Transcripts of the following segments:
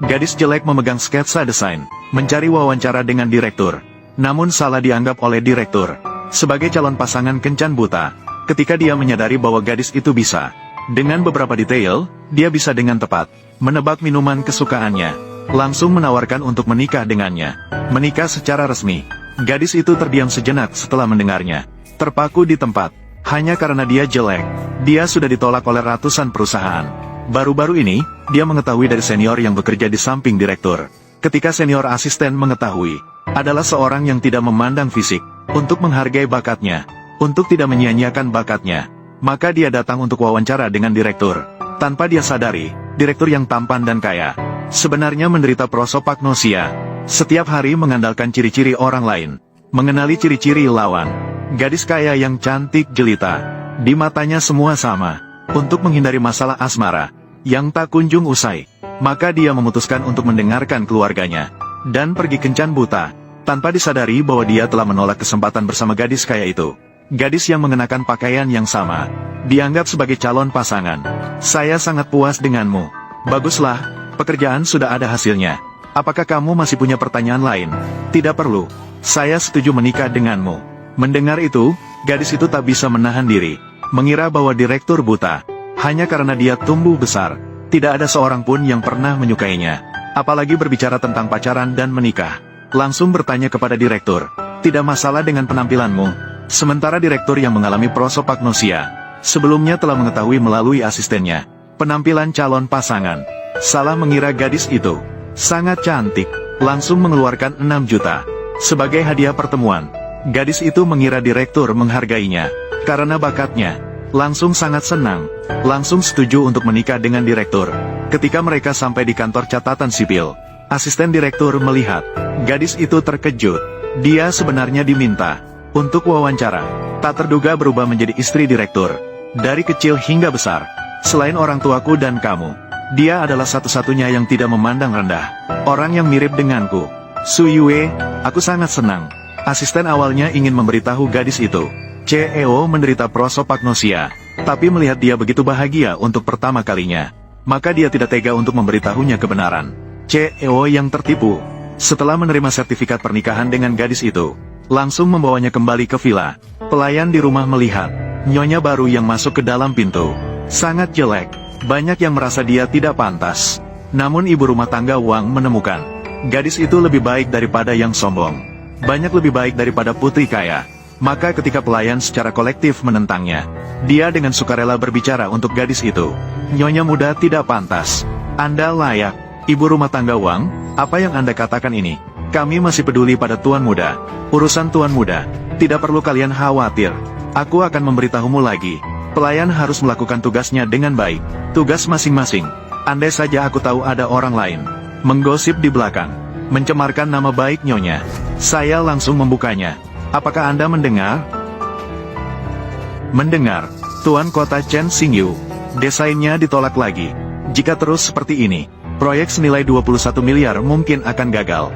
Gadis jelek memegang sketsa desain, mencari wawancara dengan direktur. Namun salah dianggap oleh direktur. Sebagai calon pasangan kencan buta, ketika dia menyadari bahwa gadis itu bisa, dengan beberapa detail, dia bisa dengan tepat menebak minuman kesukaannya, langsung menawarkan untuk menikah dengannya. Menikah secara resmi. Gadis itu terdiam sejenak setelah mendengarnya. Terpaku di tempat. Hanya karena dia jelek, dia sudah ditolak oleh ratusan perusahaan. Baru-baru ini, dia mengetahui dari senior yang bekerja di samping direktur. Ketika senior asisten mengetahui, adalah seorang yang tidak memandang fisik, untuk menghargai bakatnya, untuk tidak menyia-nyiakan bakatnya, maka dia datang untuk wawancara dengan direktur. Tanpa dia sadari, direktur yang tampan dan kaya, sebenarnya menderita prosopagnosia. Setiap hari mengandalkan ciri-ciri orang lain, mengenali ciri-ciri lawan. Gadis kaya yang cantik jelita, di matanya semua sama. Untuk menghindari masalah asmara, yang tak kunjung usai, maka dia memutuskan untuk mendengarkan keluarganya, dan pergi kencan buta, tanpa disadari bahwa dia telah menolak kesempatan bersama gadis kaya itu. Gadis yang mengenakan pakaian yang sama, dianggap sebagai calon pasangan. Saya sangat puas denganmu. Baguslah, pekerjaan sudah ada hasilnya. Apakah kamu masih punya pertanyaan lain? Tidak perlu. Saya setuju menikah denganmu. Mendengar itu, gadis itu tak bisa menahan diri, mengira bahwa direktur buta, hanya karena dia tumbuh besar, tidak ada seorang pun yang pernah menyukainya, apalagi berbicara tentang pacaran dan menikah. Langsung bertanya kepada direktur, tidak masalah dengan penampilanmu. Sementara direktur yang mengalami prosopagnosia, sebelumnya telah mengetahui melalui asistennya, penampilan calon pasangan. Salah mengira gadis itu sangat cantik, langsung mengeluarkan 6 juta sebagai hadiah pertemuan. Gadis itu mengira direktur menghargainya, karena bakatnya, langsung sangat senang, langsung setuju untuk menikah dengan direktur. Ketika mereka sampai di kantor catatan sipil, asisten direktur melihat, gadis itu terkejut. Dia sebenarnya diminta untuk wawancara, tak terduga berubah menjadi istri direktur. Dari kecil hingga besar, selain orang tuaku dan kamu, dia adalah satu-satunya yang tidak memandang rendah, orang yang mirip denganku. Su Yue, aku sangat senang. Asisten awalnya ingin memberitahu gadis itu, CEO menderita prosopagnosia, tapi melihat dia begitu bahagia untuk pertama kalinya, maka dia tidak tega untuk memberitahunya kebenaran. CEO yang tertipu, setelah menerima sertifikat pernikahan dengan gadis itu, langsung membawanya kembali ke villa. Pelayan di rumah melihat, nyonya baru yang masuk ke dalam pintu, sangat jelek, banyak yang merasa dia tidak pantas. Namun ibu rumah tangga Wang menemukan, gadis itu lebih baik daripada yang sombong. Banyak lebih baik daripada putri kaya. Maka ketika pelayan secara kolektif menentangnya, dia dengan sukarela berbicara untuk gadis itu. Nyonya muda tidak pantas. Anda layak. Ibu rumah tangga Wang, apa yang Anda katakan ini? Kami masih peduli pada tuan muda. Urusan tuan muda, tidak perlu kalian khawatir. Aku akan memberitahumu lagi. Pelayan harus melakukan tugasnya dengan baik. Tugas masing-masing. Andai saja aku tahu ada orang lain menggosip di belakang, mencemarkan nama baik nyonya, saya langsung membukanya. Apakah Anda mendengar? Mendengar, Tuan Kota Chen Xingyu. Desainnya ditolak lagi. Jika terus seperti ini, proyek senilai 21 miliar mungkin akan gagal.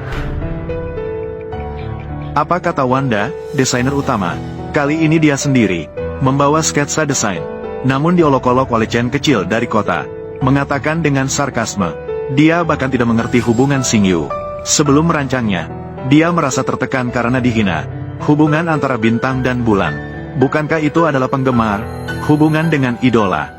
Apa kata Wanda, desainer utama? Kali ini dia sendiri, membawa sketsa desain. Namun diolok-olok oleh Chen kecil dari kota, mengatakan dengan sarkasme, dia bahkan tidak mengerti hubungan Xingyu. Sebelum merancangnya, dia merasa tertekan karena dihina. Hubungan antara bintang dan bulan. Bukankah itu adalah penggemar? Hubungan dengan idola.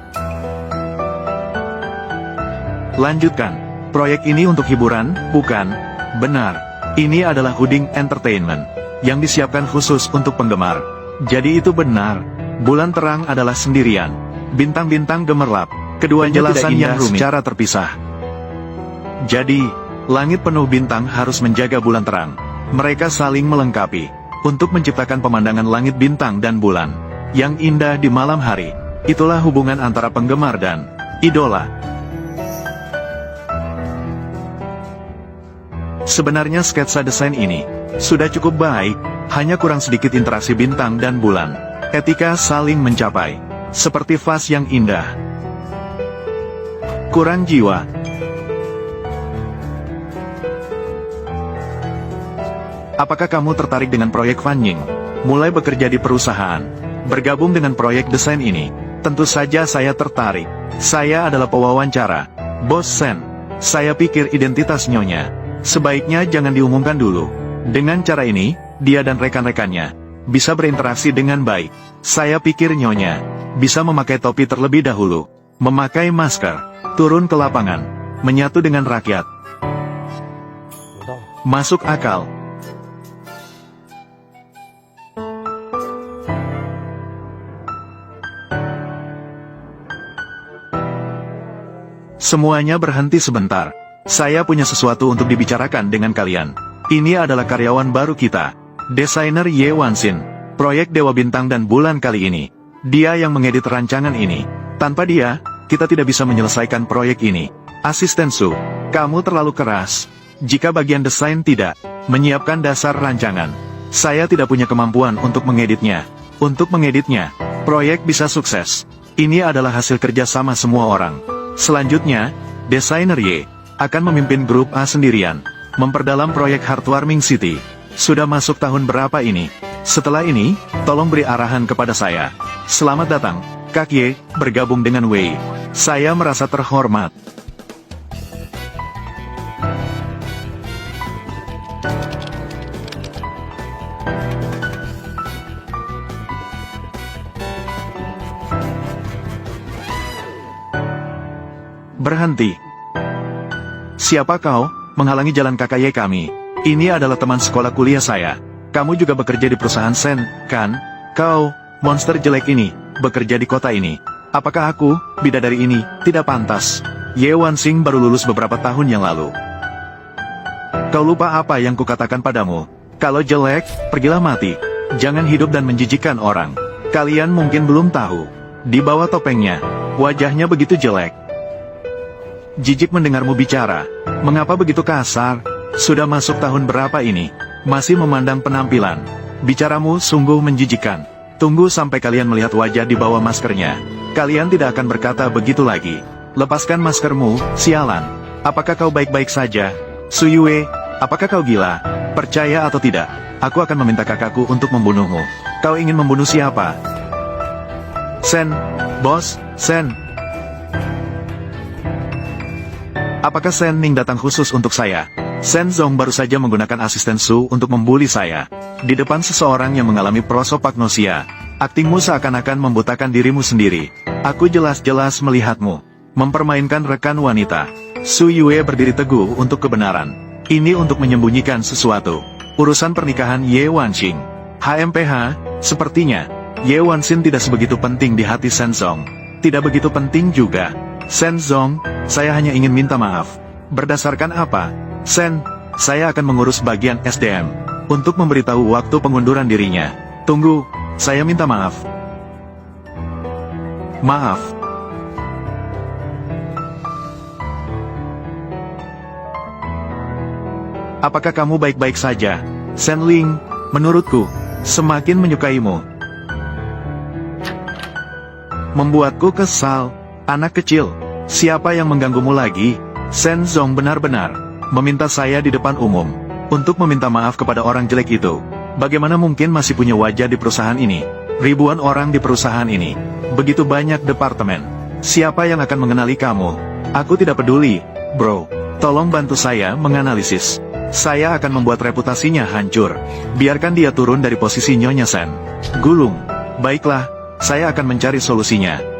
Lanjutkan. Proyek ini untuk hiburan, bukan? Benar. Ini adalah Huding Entertainment, yang disiapkan khusus untuk penggemar. Jadi itu benar. Bulan terang adalah sendirian. Bintang-bintang gemerlap. Kedua jelasan yang rumit secara terpisah. Jadi, langit penuh bintang harus menjaga bulan terang. Mereka saling melengkapi, untuk menciptakan pemandangan langit bintang dan bulan, yang indah di malam hari. Itulah hubungan antara penggemar dan idola. Sebenarnya sketsa desain ini, sudah cukup baik, hanya kurang sedikit interaksi bintang dan bulan. Etika saling mencapai, seperti vas yang indah. Kurang jiwa. Apakah kamu tertarik dengan proyek Fan Ying? Mulai bekerja di perusahaan, bergabung dengan proyek desain ini? Tentu saja saya tertarik. Saya adalah pewawancara, Bos Sen. Saya pikir identitas Nyonya sebaiknya jangan diumumkan dulu. Dengan cara ini, dia dan rekan-rekannya bisa berinteraksi dengan baik. Saya pikir Nyonya bisa memakai topi terlebih dahulu, memakai masker, turun ke lapangan, menyatu dengan rakyat. Masuk akal. Semuanya berhenti sebentar. Saya punya sesuatu untuk dibicarakan dengan kalian. Ini adalah karyawan baru kita, desainer Ye Wanxin. Proyek Dewa Bintang dan Bulan kali ini. Dia yang mengedit rancangan ini. Tanpa dia, kita tidak bisa menyelesaikan proyek ini. Asisten Su, kamu terlalu keras. Jika bagian desain tidak menyiapkan dasar rancangan, saya tidak punya kemampuan untuk mengeditnya. Untuk mengeditnya, proyek bisa sukses. Ini adalah hasil kerja sama semua orang. Selanjutnya, desainer Y akan memimpin grup A sendirian, memperdalam proyek Heartwarming City. Sudah masuk tahun berapa ini? Setelah ini, tolong beri arahan kepada saya. Selamat datang, Kak Y, bergabung dengan Wei. Saya merasa terhormat. Berhenti. Siapa kau, menghalangi jalan kakak Ye kami? Ini adalah teman sekolah kuliah saya. Kamu juga bekerja di perusahaan Sen, kan? Kau, monster jelek ini, bekerja di kota ini. Apakah aku, bidadari ini, tidak pantas? Ye Wanxin baru lulus beberapa tahun yang lalu. Kau lupa apa yang kukatakan padamu? Kalau jelek, pergilah mati. Jangan hidup dan menjijikkan orang. Kalian mungkin belum tahu. Di bawah topengnya, wajahnya begitu jelek. Jijik mendengarmu bicara. Mengapa begitu kasar? Sudah masuk tahun berapa ini? Masih memandang penampilan. Bicaramu sungguh menjijikkan. Tunggu sampai kalian melihat wajah di bawah maskernya. Kalian tidak akan berkata begitu lagi. Lepaskan maskermu, sialan. Apakah kau baik-baik saja? Su Yue, apakah kau gila? Percaya atau tidak, aku akan meminta kakakku untuk membunuhmu. Kau ingin membunuh siapa? Sen, bos, Sen. Apakah Sen Ning datang khusus untuk saya? Sen Zong baru saja menggunakan asisten Su untuk membuli saya. Di depan seseorang yang mengalami prosopagnosia. Aktingmu seakan-akan membutakan dirimu sendiri. Aku jelas-jelas melihatmu mempermainkan rekan wanita. Su Yue berdiri teguh untuk kebenaran. Ini untuk menyembunyikan sesuatu. Urusan pernikahan Ye Wanxin. HMPH, sepertinya, Ye Wanxin tidak sebegitu penting di hati Sen Zong. Tidak begitu penting juga. Sen Zong, saya hanya ingin minta maaf. Berdasarkan apa? Sen, saya akan mengurus bagian SDM untuk memberitahu waktu pengunduran dirinya. Tunggu, saya minta maaf. Maaf. Apakah kamu baik-baik saja? Sen Ling, menurutku, semakin menyukaimu. Membuatku kesal. Anak kecil, siapa yang mengganggumu lagi? Sen Zong benar-benar meminta saya di depan umum untuk meminta maaf kepada orang jelek itu. Bagaimana mungkin masih punya wajah di perusahaan ini? Ribuan orang di perusahaan ini. Begitu banyak departemen. Siapa yang akan mengenali kamu? Aku tidak peduli, bro. Tolong bantu saya menganalisis. Saya akan membuat reputasinya hancur. Biarkan dia turun dari posisi Nyonya Sen. Gulung. Baiklah, saya akan mencari solusinya.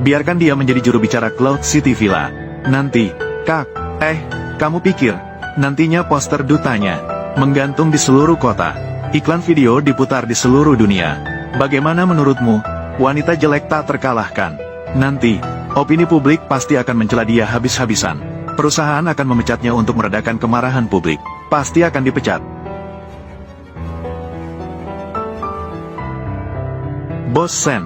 Biarkan dia menjadi juru bicara Cloud City Villa. Nanti, Kak, kamu pikir, nantinya poster dutanya menggantung di seluruh kota. Iklan video diputar di seluruh dunia. Bagaimana menurutmu? Wanita jelek tak terkalahkan. Nanti, opini publik pasti akan mencela dia habis-habisan. Perusahaan akan memecatnya untuk meredakan kemarahan publik. Pasti akan dipecat. Bos Sen,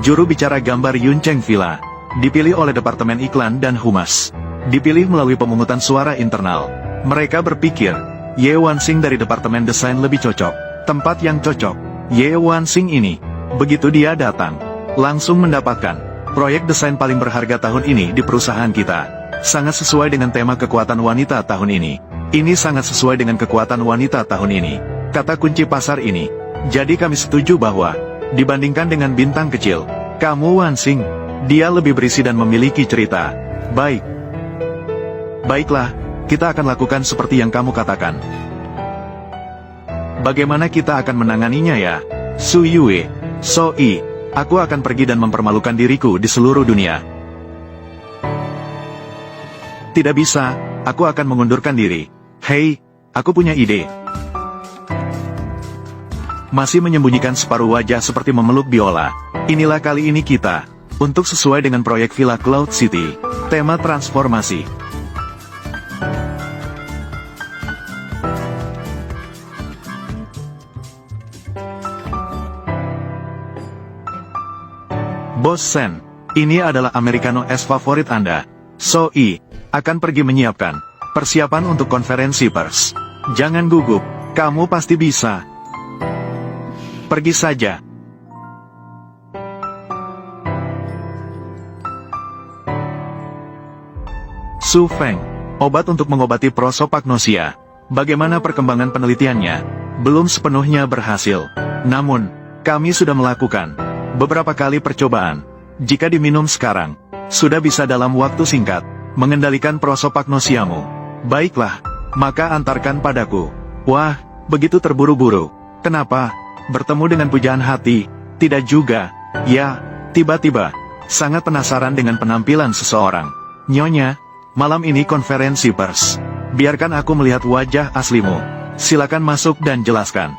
juru bicara gambar Yuncheng Villa, dipilih oleh Departemen Iklan dan Humas. Dipilih melalui pemungutan suara internal. Mereka berpikir, Ye Wanxin dari Departemen Desain lebih cocok. Tempat yang cocok. Ye Wanxin ini, begitu dia datang, langsung mendapatkan proyek desain paling berharga tahun ini di perusahaan kita. Sangat sesuai dengan tema kekuatan wanita tahun ini. Ini sangat sesuai dengan kekuatan wanita tahun ini. Kata kunci pasar ini. Jadi kami setuju bahwa dibandingkan dengan bintang kecil, kamu Wanxin, dia lebih berisi dan memiliki cerita. Baik. Baiklah, kita akan lakukan seperti yang kamu katakan. Bagaimana kita akan menanganinya ya? Su Yue, So-i, aku akan pergi dan mempermalukan diriku di seluruh dunia. Tidak bisa, aku akan mengundurkan diri. Hei, aku punya ide. Masih menyembunyikan separuh wajah seperti memeluk biola. Inilah kali ini kita, untuk sesuai dengan proyek Villa Cloud City, tema transformasi. Bos Sen, ini adalah Americano es favorit Anda. So-i, akan pergi menyiapkan persiapan untuk konferensi pers. Jangan gugup, kamu pasti bisa. Pergi saja. Su Feng, obat untuk mengobati prosopagnosia. Bagaimana perkembangan penelitiannya? Belum sepenuhnya berhasil. Namun, kami sudah melakukan beberapa kali percobaan. Jika diminum sekarang, sudah bisa dalam waktu singkat mengendalikan prosopagnosiamu. Baiklah, maka antarkan padaku. Wah, begitu terburu-buru. Kenapa? Bertemu dengan pujaan hati? Tidak juga. Ya, tiba-tiba. Sangat penasaran dengan penampilan seseorang. Nyonya, malam ini konferensi pers. Biarkan aku melihat wajah aslimu. Silakan masuk dan jelaskan.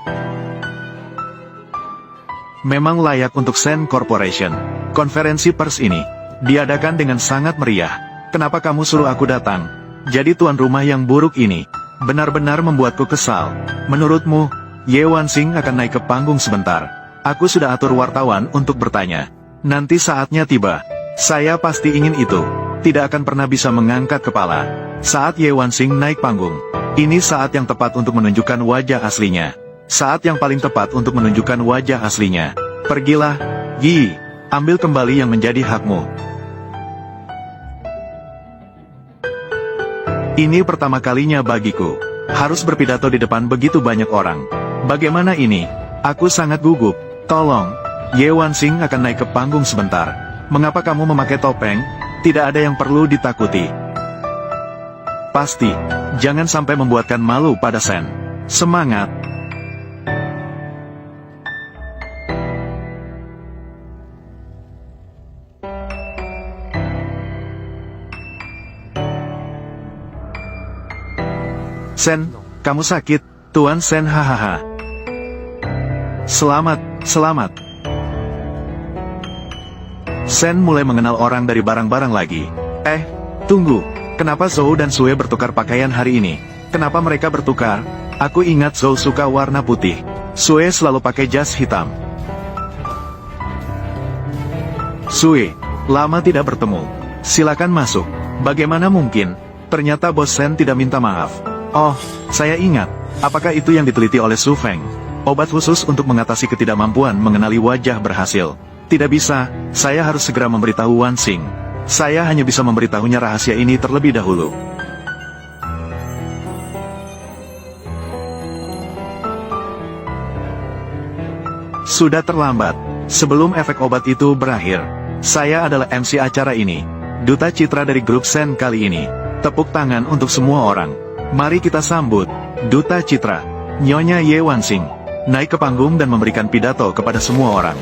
Memang layak untuk Sen Corporation. Konferensi pers ini diadakan dengan sangat meriah. Kenapa kamu suruh aku datang? Jadi tuan rumah yang buruk ini benar-benar membuatku kesal. Menurutmu, Ye Wanxing akan naik ke panggung sebentar. Aku sudah atur wartawan untuk bertanya. Nanti saatnya tiba. Saya pasti ingin itu. Tidak akan pernah bisa mengangkat kepala saat Ye Wanxing naik panggung. Ini saat yang tepat untuk menunjukkan wajah aslinya. Saat yang paling tepat untuk menunjukkan wajah aslinya. Pergilah, Yi. Ambil kembali yang menjadi hakmu. Ini pertama kalinya bagiku. Harus berpidato di depan begitu banyak orang. Bagaimana ini? Aku sangat gugup. Tolong, Ye Wanxing akan naik ke panggung sebentar. Mengapa kamu memakai topeng? Tidak ada yang perlu ditakuti. Pasti, jangan sampai membuatkan malu pada Sen. Semangat! Sen, kamu sakit, Tuan Sen, hahaha. Selamat, selamat. Sen mulai mengenal orang dari barang-barang lagi. Tunggu, kenapa Zhou dan Sue bertukar pakaian hari ini? Kenapa mereka bertukar? Aku ingat Zhou suka warna putih. Sue selalu pakai jas hitam. Sue, lama tidak bertemu. Silakan masuk. Bagaimana mungkin? Ternyata Bos Sen tidak minta maaf. Oh, saya ingat. Apakah itu yang diteliti oleh Su Feng? Obat khusus untuk mengatasi ketidakmampuan mengenali wajah berhasil. Tidak bisa, saya harus segera memberitahu Wanxing. Saya hanya bisa memberitahunya rahasia ini terlebih dahulu. Sudah terlambat. Sebelum efek obat itu berakhir, saya adalah MC acara ini. Duta citra dari grup Sen kali ini. Tepuk tangan untuk semua orang. Mari kita sambut Duta Citra, Nyonya Ye Wanxing, naik ke panggung dan memberikan pidato kepada semua orang.